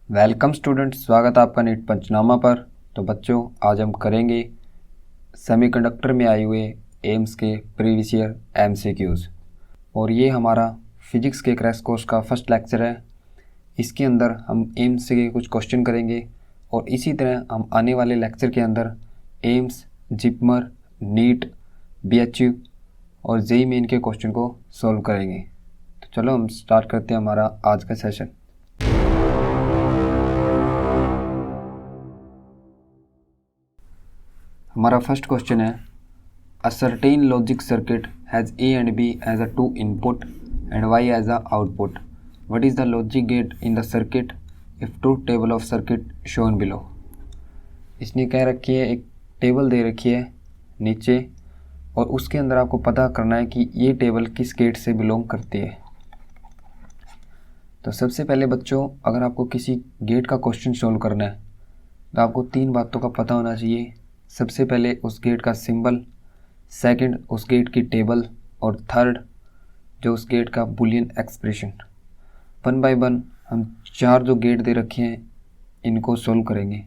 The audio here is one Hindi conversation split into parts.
वेलकम स्टूडेंट्स, स्वागत है आपका नीट पंचनामा पर। तो बच्चों, आज हम करेंगे सेमीकंडक्टर में आए हुए एम्स के प्रीवियस ईयर एमसीक्यूज़। और ये हमारा फिजिक्स के क्रैश कोर्स का फर्स्ट लेक्चर है। इसके अंदर हम एम्स से कुछ क्वेश्चन करेंगे और इसी तरह हम आने वाले लेक्चर के अंदर एम्स, जिपमर, नीट, बीएचयू और जेईई मेन के क्वेश्चन को सॉल्व करेंगे। तो चलो हम स्टार्ट करते हैं हमारा आज का सेशन। हमारा फर्स्ट क्वेश्चन है, a certain logic circuit has A and B as a two input and Y as a output. What is the logic gate in the circuit if truth table of circuit shown below. इसने कह रखी है, एक टेबल दे रखी है नीचे और उसके अंदर आपको पता करना है कि ये टेबल किस गेट से बिलोंग करती है। तो सबसे पहले बच्चों, अगर आपको किसी गेट का क्वेश्चन सॉल्व करना है तो आपको तीन बातों का पता होना चाहिए। सबसे पहले उस गेट का सिंबल, सेकंड उस गेट की टेबल और थर्ड जो उस गेट का Boolean expression. One by one हम चार जो गेट दे रखे हैं इनको सॉल्व करेंगे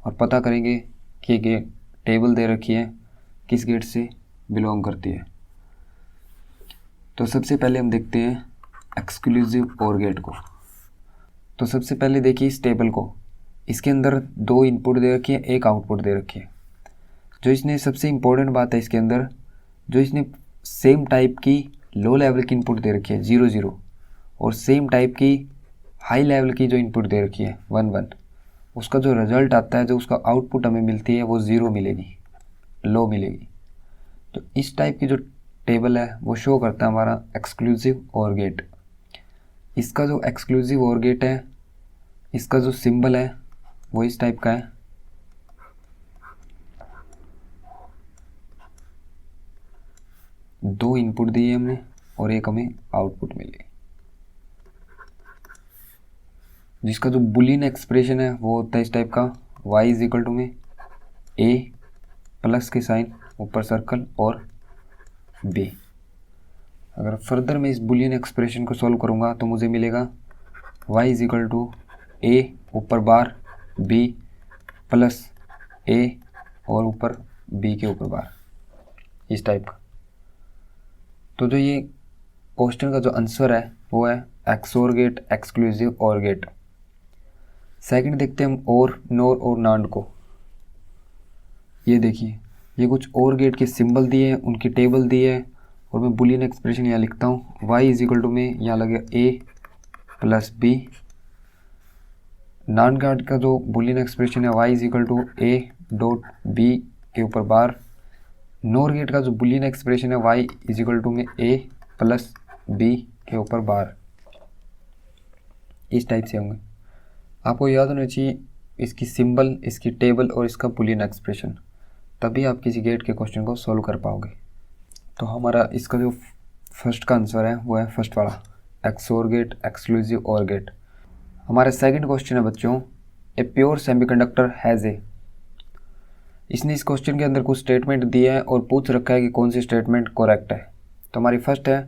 और पता करेंगे कि गेट टेबल दे रखी है किस गेट से बिलोंग करती है। तो सबसे पहले हम देखते हैं एक्सक्लूसिव और गेट को। तो सबसे पहले देखिए इस टेबल को, इसके अंदर दो इनपुट दे रखी है, एक आउटपुट दे रखी है। जो इसने सबसे इम्पोर्टेंट बात है इसके अंदर, जो इसने सेम टाइप की लो लेवल की इनपुट दे रखी है 0 0 और सेम टाइप की हाई लेवल की जो इनपुट दे रखी है 1 1, उसका जो रिजल्ट आता है, जो उसका आउटपुट हमें मिलती है वो 0 मिलेगी, लो मिलेगी। तो इस टाइप की जो टेबल है वो शो करता है हमारा एक्सक्लूसिव और गेट। इसका जो एक्सक्लूसिव और गेट है, इसका जो सिंबल है वो इस टाइप का है। दो इनपुट दिए हमने और एक हमें आउटपुट मिले। जिसका जो बुलियन एक्सप्रेशन है वो होता है इस टाइप का, y इज इक्वल टू में a प्लस के साइन ऊपर सर्कल और b। अगर फर्दर मैं इस बुलियन एक्सप्रेशन को सॉल्व करूँगा तो मुझे मिलेगा y is equal to a ऊपर बार b प्लस a और ऊपर b के ऊपर बार, इस टाइप का। तो जो ये क्वेश्चन का जो आंसर है वो है एक्सोर गेट, एक्सक्लूसिव और गेट। सेकंड देखते हैं हम और, नोर और नांड को। ये देखिए, ये कुछ और गेट के सिंबल दिए हैं, उनकी टेबल दी है और मैं बुलियन एक्सप्रेशन यहाँ लिखता हूँ। y इज इक्वल टू में यहाँ लगे a plus b। NAND gate का जो बुलियन एक्सप्रेशन है y is equal to a dot b के ऊपर बार। नोर गेट का जो बुलियन एक्सप्रेशन है y इज इक्वल टू में a प्लस b के ऊपर बार। इस टाइप से होंगे। आपको याद होना चाहिए इसकी सिंबल, इसकी टेबल और इसका बुलियन एक्सप्रेशन, तभी आप किसी गेट के क्वेश्चन को सॉल्व कर पाओगे। तो हमारा इसका जो फर्स्ट का आंसर है वो है फर्स्ट वाला, एक्सोर गेट, एक्सक्लूसिव और गेट। हमारा सेकंड क्वेश्चन है बच्चों, a pure semiconductor has a. इसने इस क्वेश्चन के अंदर कुछ स्टेटमेंट दिए हैं और पूछ रखा है कि कौन सी स्टेटमेंट करेक्ट है। तो हमारी फर्स्ट है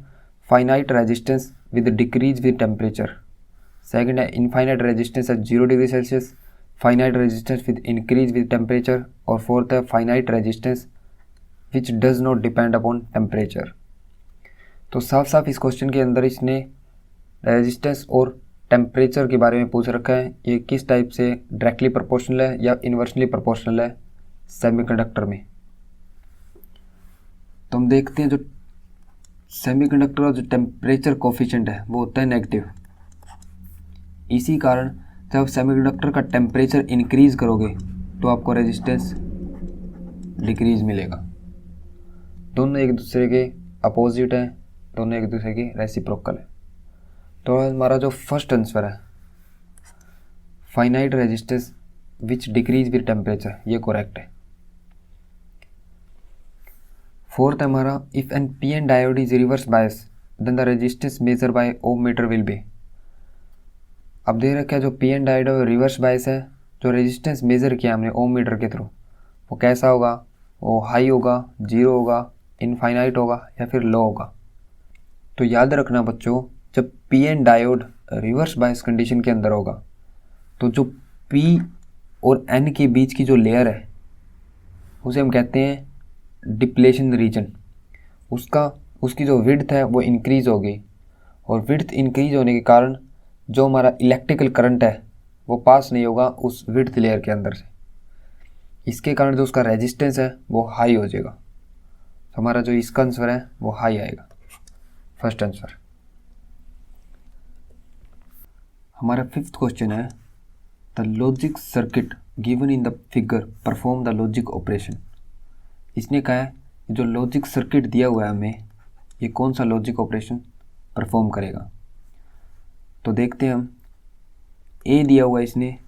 finite resistance with decrease with temperature. Second है infinite resistance at 0 degree celsius, finite resistance with increase with temperature. और फोर्थ है finite resistance which does not depend upon temperature. तो साफ साफ इस क्वेश्चन के अंदर इसने रेजिस्टेंस और टेम्परेचर के बारे में पूछ रखा है। ये किस टाइप से डायरेक्टली प्रोपोर्शनल है या इन्वर्सली प्रोपोर्शनल है सेमीकंडक्टर में। तो हम देखते हैं जो सेमीकंडक्टर का जो टेम्परेचर कोफिशिएंट है वो होता है नेगेटिव। इसी कारण जब आप सेमीकंडक्टर का टेम्परेचर इंक्रीज करोगे तो आपको रेजिस्टेंस डिक्रीज मिलेगा। दोनों एक दूसरे के अपोजिट हैं, दोनों एक दूसरे के रेसिप्रोकल है। तो हमारा जो फर्स्ट आंसर है finite resistance which decrease with temperature, ये करेक्ट है। फोर्थ है हमारा if N P N diode is reverse bias then the resistance measure by ohm meter will be. अब दे रखा है जो पी एन डायोड है रिवर्स बायस है, जो रेजिस्टेंस मेजर किया हमने ओम मीटर के थ्रू वो कैसा होगा, वो हाई होगा, जीरो होगा, इनफाइनाइट होगा या फिर लो होगा। तो याद रखना बच्चों, जब P N diode reverse bias condition के अंदर होगा तो जो P और N के बीच की जो लेयर है उसे हम कहते हैं डिप्लेशन रीजन। उसकी जो विड्थ है वो इंक्रीज़ होगी, और विड्थ इंक्रीज होने के कारण जो हमारा इलेक्ट्रिकल करंट है वो पास नहीं होगा उस विड्थ लेयर के अंदर से। इसके कारण जो उसका रेजिस्टेंस है वो हाई हो जाएगा। तो हमारा जो इसका आंसर है वो हाई आएगा, फर्स्ट आंसर। हमारा फिफ्थ क्वेश्चन है, the logic circuit given in the figure perform the logic operation. इसने कहा है जो लॉजिक सर्किट दिया हुआ है हमें, ये कौन सा लॉजिक ऑपरेशन परफॉर्म करेगा। तो देखते हैं हम, ए दिया हुआ है इसने,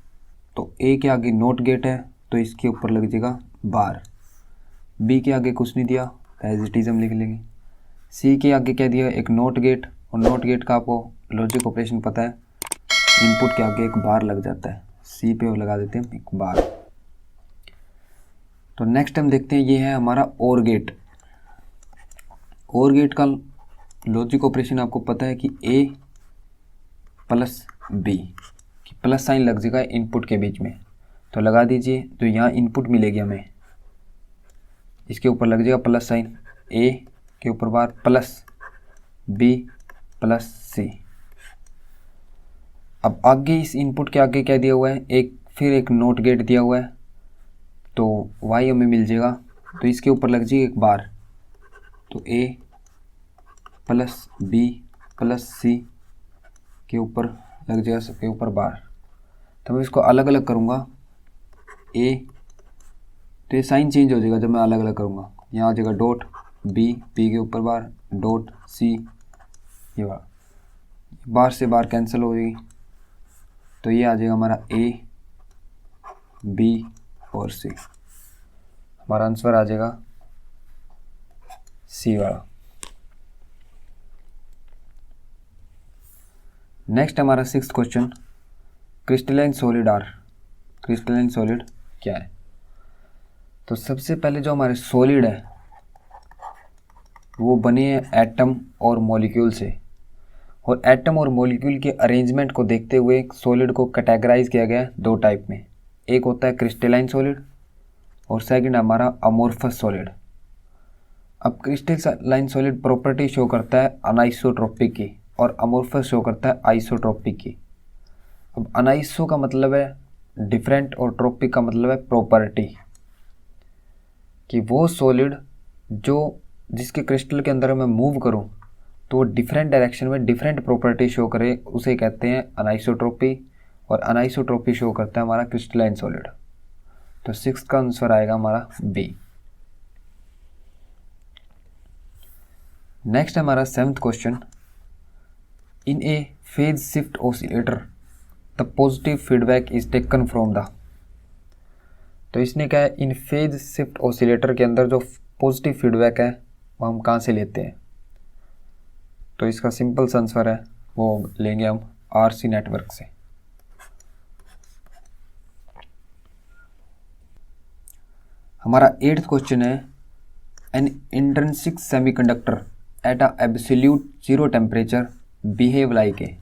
तो ए के आगे नॉट गेट है तो इसके ऊपर लग जाएगा बार। बी के आगे कुछ नहीं दिया, एज इट इज़ हम लिख लेंगे। सी के आगे क्या दिया, एक नॉट गेट, और नॉट गेट का आपको लॉजिक ऑपरेशन पता है, इनपुट के आगे एक बार लग जाता है, सी पे लगा देते हैं एक बार। तो नेक्स्ट हम देखते हैं, ये है हमारा और गेट। और गेट का लॉजिक ऑपरेशन आपको पता है कि ए प्लस बी, कि प्लस साइन लग जाएगा इनपुट के बीच में, तो लगा दीजिए। तो यहाँ इनपुट मिलेगी हमें, इसके ऊपर लग जाएगा प्लस साइन, ए के ऊपर बार प्लस बी प्लस सी। अब आगे इस इनपुट के आगे क्या दिया हुआ है, फिर एक नॉट गेट दिया हुआ है, तो वाई हमें मिल जाएगा, तो इसके ऊपर लग जाएगी एक बार, तो ए प्लस बी प्लस सी के ऊपर लग जाएगा, सबके ऊपर बार। तो मैं इसको अलग अलग करूँगा, ए तो ये साइन चेंज हो जाएगा जब मैं अलग अलग करूँगा। यहाँ आ जाएगा डॉट बी, पी के ऊपर बार, डॉट सी, ये बार से बार कैंसिल हो जाएगी, तो ये आ जाएगा हमारा ए बी और सी। हमारा आंसर आ जाएगा सी वाला। नेक्स्ट हमारा sixth question, crystalline solid are. Crystalline solid क्या है। तो सबसे पहले जो हमारे सॉलिड है वो बने हैं एटम और मॉलिक्यूल से, और एटम और मॉलिक्यूल के अरेंजमेंट को देखते हुए सॉलिड को कैटेगराइज किया गया है दो टाइप में। एक होता है क्रिस्टलाइन सॉलिड और सेकंड हमारा अमोर्फस सॉलिड। अब क्रिस्टलाइन सॉलिड प्रॉपर्टी शो करता है अनाइसोट्रोपिक की, और अमोर्फस शो करता है आइसोट्रोपिक की। अब अनाइसो का मतलब है डिफरेंट और ट्रोपिक का मतलब है प्रॉपर्टी, कि वो सॉलिड जिसके क्रिस्टल के अंदर मैं मूव करूं तो वो डिफरेंट डायरेक्शन में डिफरेंट प्रॉपर्टी शो करे, उसे कहते हैं अनाइसोट्रोपी, और अनाइसोट्रोपी शो करता है हमारा क्रिस्टलाइन सॉलिड। तो सिक्स का आंसर आएगा हमारा बी। नेक्स्ट हमारा seventh question, in A phase shift oscillator the positive feedback is taken from the. तो इसने क्या है, इन फेज शिफ्ट ऑसिलेटर के अंदर जो पॉजिटिव फीडबैक है वो हम कहाँ से लेते हैं। तो इसका सिंपल सा आंसर है वो लेंगे हम आरसी नेटवर्क से। हमारा एट्थ क्वेश्चन है, N intrinsic semiconductor at a absolute zero temperature behave like a.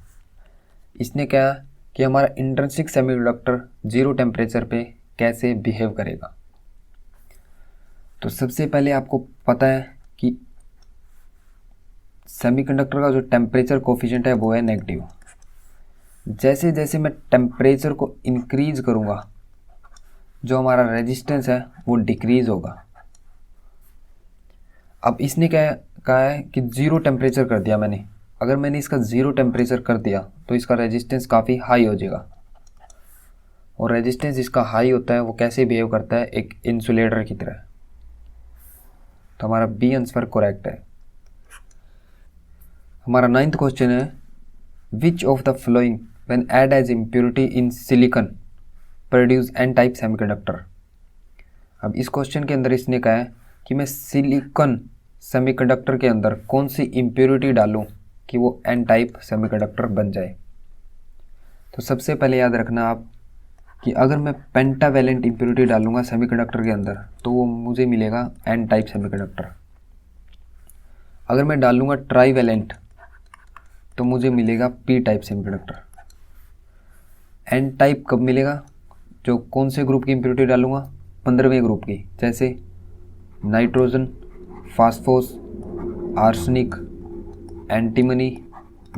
इसने क्या कि हमारा इंट्रिंसिक सेमीकंडक्टर जीरो टेम्परेचर पे कैसे बिहेव करेगा। तो सबसे पहले आपको पता है कि सेमीकंडक्टर का जो टेम्परेचर कोफिशिएंट है वो है नेगेटिव। जैसे जैसे मैं टेम्परेचर को इंक्रीज करूँगा जो हमारा रेजिस्टेंस है वो डिक्रीज होगा। अब इसने क्या कहा है कि ज़ीरो टेम्परेचर कर दिया मैंने, अगर मैंने इसका ज़ीरो टेम्परेचर कर दिया तो इसका रेजिस्टेंस काफ़ी हाई हो जाएगा, और रेजिस्टेंस इसका हाई होता है वो कैसे बिहेव करता है, एक इंसुलेटर की तरह। तो हमारा बी आंसर करेक्ट है। हमारा नाइन्थ क्वेश्चन है, which of the following when add as impurity in silicon produce N type semiconductor. अब इस क्वेश्चन के अंदर इसने कहा है कि मैं सिलिकॉन सेमीकंडक्टर के अंदर कौन सी इम्प्योरिटी डालूं कि वो एन टाइप सेमीकंडक्टर बन जाए। तो सबसे पहले याद रखना आप कि अगर मैं पेंटावैलेंट इम्प्योरिटी डालूंगा सेमीकंडक्टर के अंदर तो वो मुझे मिलेगा एन टाइप सेमीकंडक्टर। अगर मैं डालूंगा ट्राईवैलेंट तो मुझे मिलेगा P type semiconductor. N type कब मिलेगा? जो कौन से ग्रुप की इम्प्योरिटी डालूंगा? 15वें ग्रुप की, जैसे नाइट्रोजन, फास्फोस, आर्सेनिक, एंटीमनी,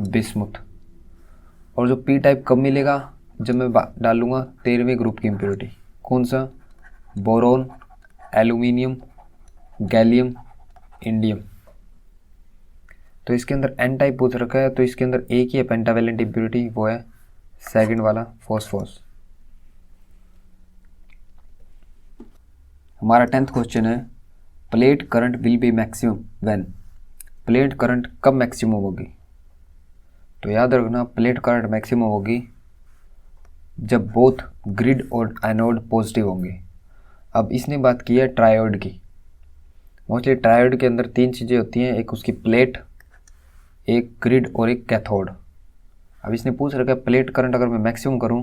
बिस्मुथ। और जो पी टाइप कब मिलेगा? जब मैं डालूंगा 13वें ग्रुप की इम्प्योरिटी। कौन सा? Boron, aluminium, gallium, indium. तो इसके अंदर एन टाइप पूछ रखा है, तो इसके अंदर एक ही है पेंटावेलेंट इम्प्योरिटी, वो है सेकंड वाला फॉस्फोरस। हमारा 10th क्वेश्चन है, plate current will be maximum when. Plate current कब मैक्सिमम होगी? तो याद रखना, प्लेट करंट मैक्सिमम होगी जब बोथ ग्रिड और एनोड पॉजिटिव होंगे। अब इसने बात की है ट्रायोड की। मोस्टली ट्रायोड के अंदर 3 चीज़ें होती हैं, एक उसकी प्लेट, एक ग्रिड और एक कैथोड। अब इसने पूछ रखा है प्लेट करंट अगर मैं मैक्सिमम करूं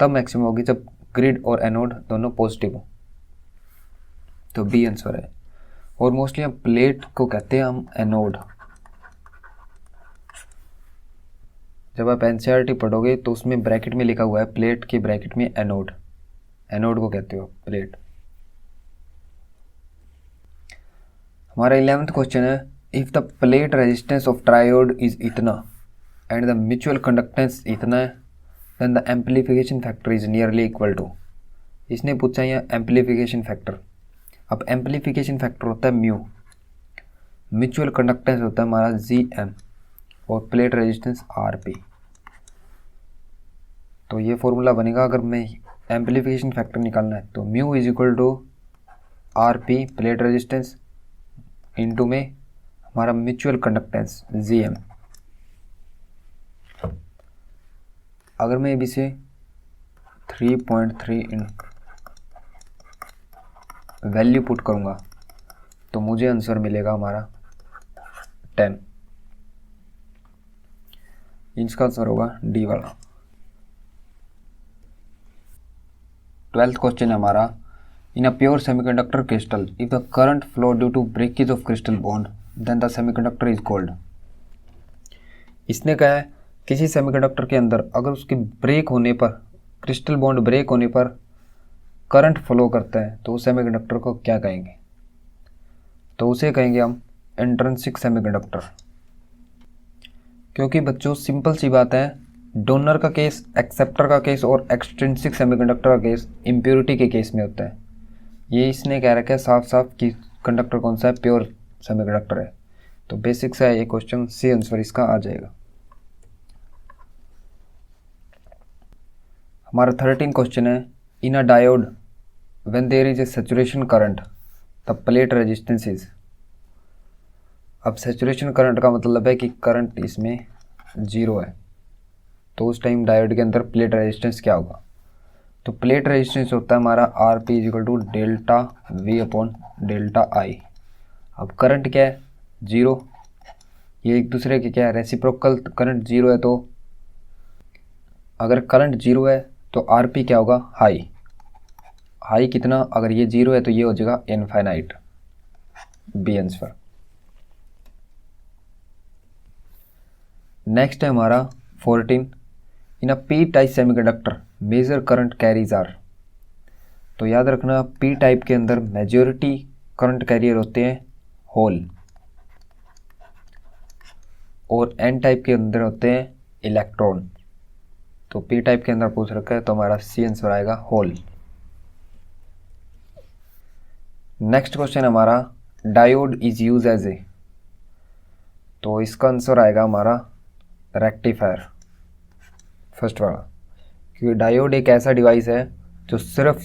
तब मैक्सिमम होगी जब ग्रिड और एनोड दोनों पॉजिटिव हो। तो बी आंसर है। और मोस्टली हम प्लेट को कहते हैं हम एनोड। जब आप एनसीईआरटी पढ़ोगे तो उसमें ब्रैकेट में लिखा हुआ है, प्लेट के ब्रैकेट में एनोड, एनोड को कहते हो प्लेट। हमारा 11th क्वेश्चन है, if the plate resistance of triode is इतना एंड द म्यूचुअल कंडक्टेंस इतना है, then the amplification factor is nearly equal to. इसने पूछा है एम्पलीफिकेशन फैक्टर। अब एम्पलीफिकेशन फैक्टर होता है म्यू, म्यूचुअल कंडक्टेंस होता है हमारा Gm और प्लेट रेजिस्टेंस Rp। तो ये फॉर्मूला बनेगा, अगर मैं एम्पलीफिकेशन फैक्टर निकालना है तो mu is equal to Rp plate resistance into में हमारा म्यूचुअल कंडक्टेंस Gm। अगर मैं अभी से 3.3 इन वैल्यू पुट करूँगा तो मुझे आंसर मिलेगा हमारा 10। इसका आंसर होगा डी वाला। 12th क्वेश्चन है हमारा, in a pure semiconductor crystal if the current flow due to breakage of crystal bond then the semiconductor is called. इसने कहा है किसी सेमीकंडक्टर के अंदर अगर उसके ब्रेक होने पर, क्रिस्टल बॉन्ड ब्रेक होने पर करंट फ्लो करता है तो उस सेमीकंडक्टर को क्या कहेंगे? तो उसे कहेंगे हम इंट्रिंसिक सेमीकंडक्टर। क्योंकि बच्चों सिंपल सी बात है, डोनर का केस, एक्सेप्टर का केस और एक्सट्रिंसिक सेमीकंडक्टर का केस इम्प्योरिटी के केस में होता है। ये इसने कह रखा है साफ साफ कि कंडक्टर कौन सा है, प्योर सेमीकंडक्टर है। तो बेसिक सा है ये क्वेश्चन, सी आंसर इसका आ जाएगा। हमारा 13 क्वेश्चन है, in a diode when there is a saturation current the plate resistance is. अब सैचुरेशन करंट का मतलब है कि करंट इसमें 0 है, तो उस टाइम डायोड के अंदर प्लेट रेजिस्टेंस क्या होगा? तो प्लेट रेजिस्टेंस होता है हमारा Rp is equal to delta V upon delta I। अब करंट क्या है? 0। ये एक दूसरे के क्या है? रेसिप्रोकल। करंट 0 है तो अगर करंट 0 है तो Rp क्या होगा? हाई। हाई कितना? अगर ये 0 है तो ये हो जाएगा इनफाइनाइट। B answer. नेक्स्ट है हमारा 14, in a P type semiconductor major current carries are. तो याद रखना, पी टाइप के अंदर मेजॉरिटी करंट कैरियर होते हैं होल और एन टाइप के अंदर होते हैं इलेक्ट्रॉन। तो पी टाइप के अंदर पूछ रखा है तो हमारा सी आंसर आएगा होल। नेक्स्ट क्वेश्चन हमारा, diode is use as a. तो इसका आंसर आएगा हमारा रेक्टिफायर, फर्स्ट वाला। क्योंकि डायोड एक ऐसा डिवाइस है जो सिर्फ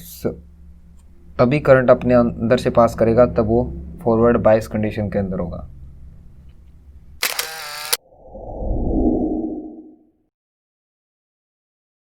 तभी करंट अपने अंदर से पास करेगा तब वो फॉरवर्ड बायस कंडीशन के अंदर होगा।